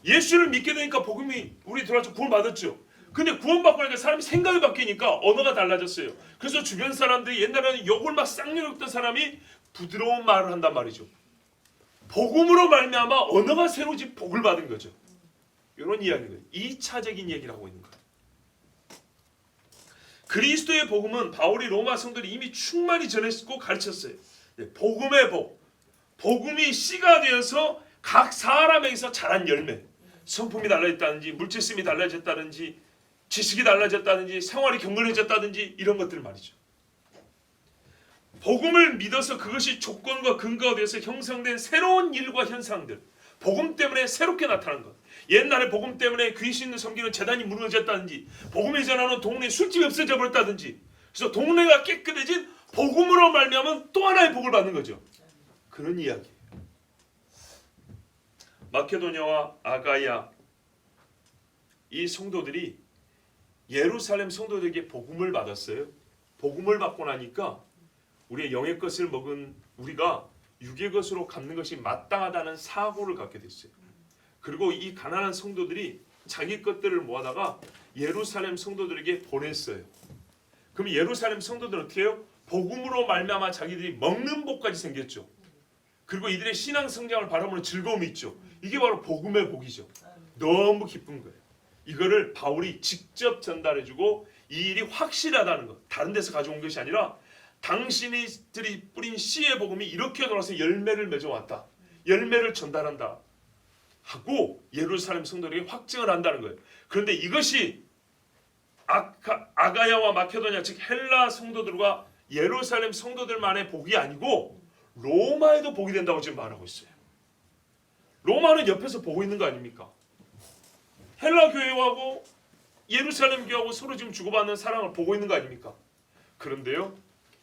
예수를 믿게 되니까 복음이 우리 들어와서 구원 받았죠. 근데 구원받고 나니까 사람이 생각이 바뀌니까 언어가 달라졌어요. 그래서 주변 사람들이 옛날에는 욕을 막 쌍욕했던 사람이 부드러운 말을 한단 말이죠. 복음으로 말미암아 언어가 새로워진 복을 받은 거죠. 이런 이야기는 2차적인 얘기를 하고 있는 거예요. 그리스도의 복음은 바울이 로마 성도들이 이미 충만히 전했고 가르쳤어요. 복음의 복, 복음이 씨가 되어서 각 사람에게서 자란 열매, 성품이 달라졌다든지 물질심이 달라졌다든지 지식이 달라졌다든지 생활이 경건해졌다든지 이런 것들 말이죠. 복음을 믿어서 그것이 조건과 근거가 되어서 형성된 새로운 일과 현상들, 복음 때문에 새롭게 나타난 것. 옛날에 복음 때문에 귀신 섬기는 재단이 무너졌다든지 복음이 전하는 동네 술집이 없어져 버렸다든지 그래서 동네가 깨끗해진 복음으로 말미암은 또 하나의 복을 받는 거죠. 그런 이야기예요. 마케도냐와 아가야 이 성도들이 예루살렘 성도들에게 복음을 받았어요. 복음을 받고 나니까 우리의 영의 것을 먹은 우리가 육의 것으로 갚는 것이 마땅하다는 사고를 갖게 됐어요. 그리고 이 가난한 성도들이 자기 것들을 모아다가 예루살렘 성도들에게 보냈어요. 그럼 예루살렘 성도들은 어떻게 해요? 복음으로 말미암아 자기들이 먹는 복까지 생겼죠. 그리고 이들의 신앙 성장을 바라보는 즐거움이 있죠. 이게 바로 복음의 복이죠. 너무 기쁜 거예요. 이거를 바울이 직접 전달해주고 이 일이 확실하다는 것, 다른 데서 가져온 것이 아니라 당신들이 뿌린 씨의 복음이 이렇게 돌아서 열매를 맺어왔다. 열매를 전달한다. 하고 예루살렘 성도들에게 확증을 한다는 거예요. 그런데 이것이 아가야와 마케도냐 즉 헬라 성도들과 예루살렘 성도들만의 복이 아니고 로마에도 복이 된다고 지금 말하고 있어요. 로마는 옆에서 보고 있는 거 아닙니까? 헬라 교회하고 예루살렘 교회하고 서로 지금 주고받는 사랑을 보고 있는 거 아닙니까? 그런데요,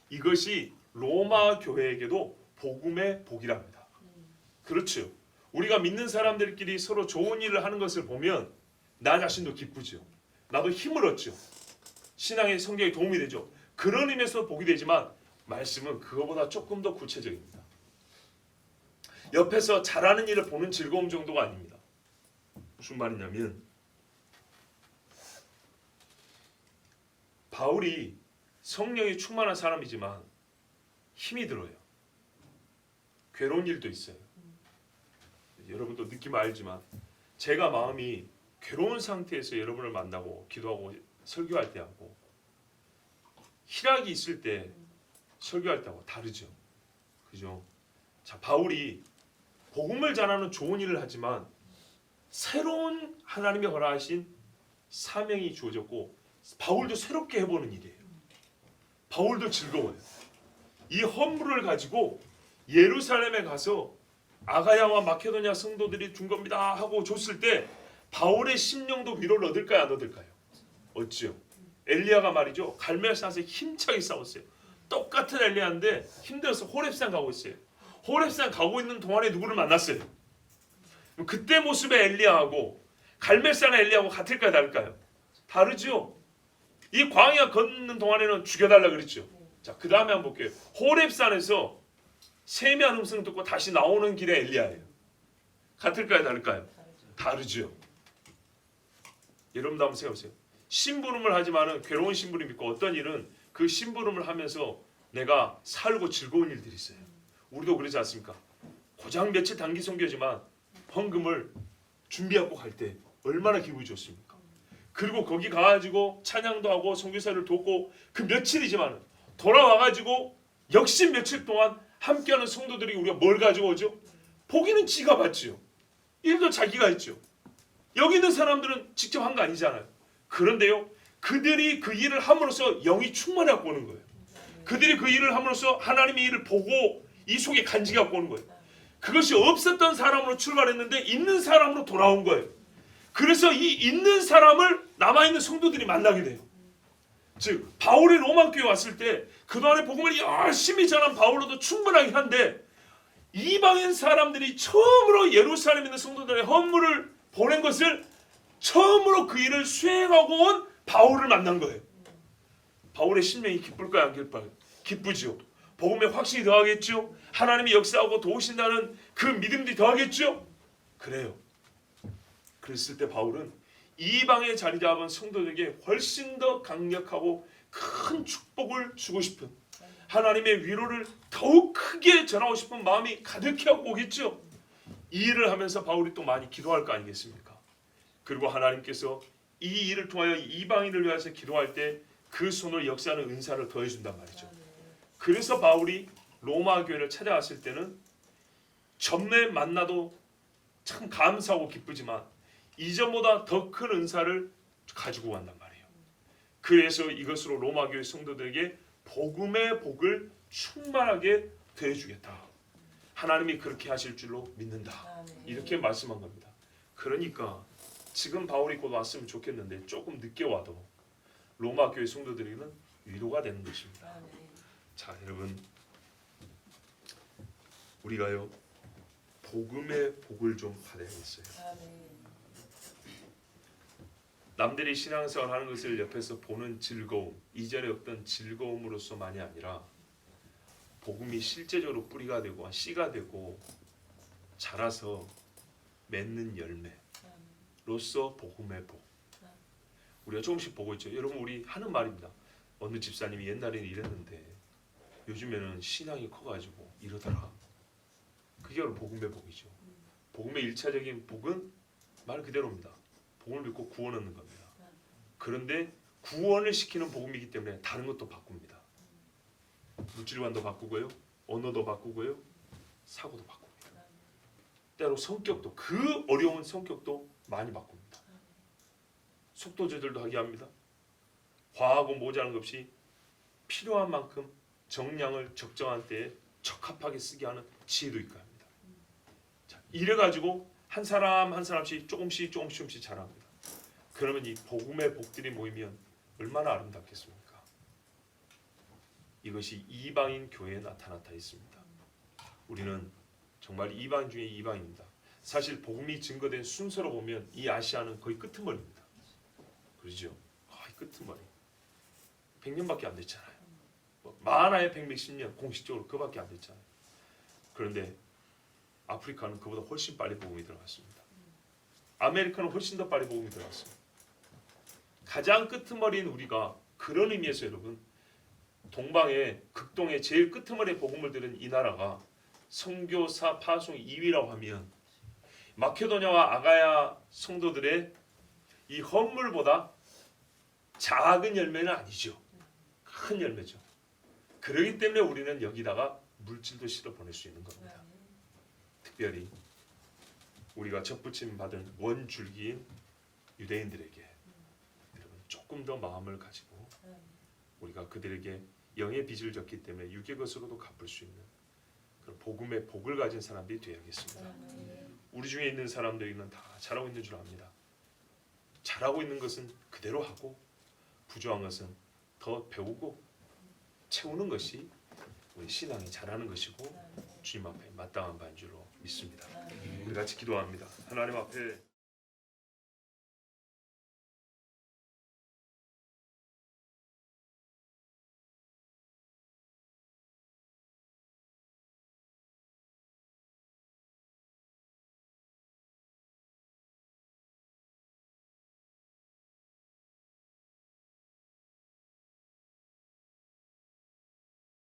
이것이 로마 교회에게도 복음의 복이랍니다. 그렇죠. 우리가 믿는 사람들끼리 서로 좋은 일을 하는 것을 보면 나 자신도 기쁘죠. 나도 힘을 얻죠. 신앙의 성경에 도움이 되죠. 그런 의미에서 복이 되지만 말씀은 그거보다 조금 더 구체적입니다. 옆에서 잘하는 일을 보는 즐거움 정도가 아닙니다. 무슨 말이냐면 바울이 성령이 충만한 사람이지만 힘이 들어요. 괴로운 일도 있어요. 여러분도 느낌 알지만 제가 마음이 괴로운 상태에서 여러분을 만나고 기도하고 설교할 때하고 희락이 있을 때 설교할 때하고 다르죠. 그죠? 자, 바울이 복음을 전하는 좋은 일을 하지만 새로운 하나님이 허락하신 사명이 주어졌고 바울도 새롭게 해보는 일이에요. 바울도 즐거워요. 이 헌물을 가지고 예루살렘에 가서 아가야와 마케도냐 성도들이 준 겁니다 하고 줬을 때 바울의 심령도 위로를 얻을까요, 안 얻을까요? 얻죠. 엘리야가 말이죠, 갈멜산에서 힘차게 싸웠어요. 똑같은 엘리야인데 힘들어서 호렙산 가고 있어요. 호렙산 가고 있는 동안에 누구를 만났어요? 그때 모습의 엘리야하고 갈멜산의 엘리야하고 같을까요, 다를까요? 다르죠. 이 광야 걷는 동안에는 죽여달라 그랬죠. 자, 그 다음에 한번 볼게요. 호렙산에서 세미한 음성 듣고 다시 나오는 길에 엘리야예요. 같을까요, 다를까요? 다르죠. 여러분도 한번 생각해보세요. 심부름을 하지만은 괴로운 심부름 있고 어떤 일은 그 심부름을 하면서 내가 살고 즐거운 일들이 있어요. 우리도 그러지 않습니까? 고작 며칠 단기 선교지만 헌금을 준비하고 갈 때 얼마나 기분이 좋습니까? 그리고 거기 가가지고 찬양도 하고 선교사를 돕고 그 며칠이지만 돌아와가지고 역시 며칠 동안 함께하는 성도들이 우리가 뭘 가지고 오죠? 보기는 지가 받죠. 일도 자기가 했죠. 여기 있는 사람들은 직접 한 거 아니잖아요. 그런데요, 그들이 그 일을 함으로써 영이 충만하고 오는 거예요. 그들이 그 일을 함으로써 하나님의 일을 보고 이 속에 간직하고 오는 거예요. 그것이 없었던 사람으로 출발했는데 있는 사람으로 돌아온 거예요. 그래서 이 있는 사람을 남아있는 성도들이 만나게 돼요. 즉 바울이 로마 교회에 왔을 때 그동안에 복음을 열심히 전한 바울로도 충분하긴 한데 이방인 사람들이 처음으로 예루살렘에 있는 성도들의 헌물을 보낸 것을 처음으로 그 일을 수행하고 온 바울을 만난 거예요. 바울의 심령이 기쁠까요, 안 기쁠까요? 기쁘죠. 복음에 확신이 더하겠죠. 하나님이 역사하고 도우신다는 그 믿음들이 더하겠죠. 그래요. 그랬을 때 바울은 이방에 자리 잡은 성도들에게 훨씬 더 강력하고 큰 축복을 주고 싶은 하나님의 위로를 더욱 크게 전하고 싶은 마음이 가득해하고 오겠죠. 이 일을 하면서 바울이 또 많이 기도할 거 아니겠습니까? 그리고 하나님께서 이 일을 통하여 이방인을 위해서 기도할 때 그 손을 역사하는 은사를 더해준단 말이죠. 그래서 바울이 로마 교회를 찾아왔을 때는 전에 만나도 참 감사하고 기쁘지만 이전보다 더 큰 은사를 가지고 간단 말이에요. 그래서 이것으로 로마 교회 성도들에게 복음의 복을 충만하게 더해주겠다. 하나님이 그렇게 하실 줄로 믿는다. 이렇게 말씀한 겁니다. 그러니까 지금 바울이 곧 왔으면 좋겠는데 조금 늦게 와도 로마 교회 성도들에게는 위로가 되는 것입니다. 자, 여러분, 우리가요 복음의 복을 좀 받아야겠어요. 남들이 신앙생활 하는 것을 옆에서 보는 즐거움, 이전에 없던 즐거움으로서만이 아니라 복음이 실제적으로 뿌리가 되고 씨가 되고 자라서 맺는 열매로서 복음의 복. 우리가 조금씩 보고 있죠. 여러분, 우리 하는 말입니다. 어느 집사님이 옛날에는 이랬는데 요즘에는 신앙이 커가지고 이러더라. 그게 바로 복음의 복이죠. 복음의 일차적인 복은 말 그대로입니다. 복음을 믿고 구원 얻는 겁니다. 그런데 구원을 시키는 복음이기 때문에 다른 것도 바꿉니다. 물질관도 바꾸고요, 언어도 바꾸고요, 사고도 바꿉니다. 때로 성격도, 그 어려운 성격도 많이 바꿉니다. 속도 조절도 하게 합니다. 과하고 모자란 것 없이 필요한 만큼 정량을 적정한 때에 적합하게 쓰게 하는 지혜도 있고 합니다. 자, 이래 가지고 한 사람 한 사람씩 조금씩 자랍니다. 그러면 이 복음의 복들이 모이면 얼마나 아름답겠습니까? 이것이 이방인 교회에 나타났다 있습니다. 우리는 정말 이방인 중에 이방입니다. 사실 복음이 증거된 순서로 보면 이 아시아는 거의 끄트머리입니다. 그렇죠? 거의 끄트머리. 100년밖에 안 됐잖아요. 많아야 100몇십 년, 공식적으로 그밖에 안 됐잖아요. 그런데 아프리카는 그보다 훨씬 빨리 복음이 들어갔습니다. 아메리카는 훨씬 더 빨리 복음이 들어갔습니다. 가장 끄트머리인 우리가 그런 의미에서 여러분, 동방의 극동의 제일 끄트머리의 복음을 들은 이 나라가 선교사 파송 2위라고 하면 마케도냐와 아가야 성도들의 이 헌물보다 작은 열매는 아니죠. 큰 열매죠. 그렇기 때문에 우리는 여기다가 물질도 실어 보낼 수 있는 겁니다. 특별히 우리가 접붙임 받은 원줄기인 유대인들에게 여러분 조금 더 마음을 가지고 우리가 그들에게 영의 빚을 졌기 때문에 육의 것으로도 갚을 수 있는 그런 복음의 복을 가진 사람들이 되어야겠습니다. 우리 중에 있는 사람들에게는 다 잘하고 있는 줄 압니다. 잘하고 있는 것은 그대로 하고 부족한 것은 더 배우고 채우는 것이 우리 신앙이 잘하는 것이고 주님 앞에 마땅한 반주로 믿습니다. 우리 같이 기도합니다. 하나님 앞에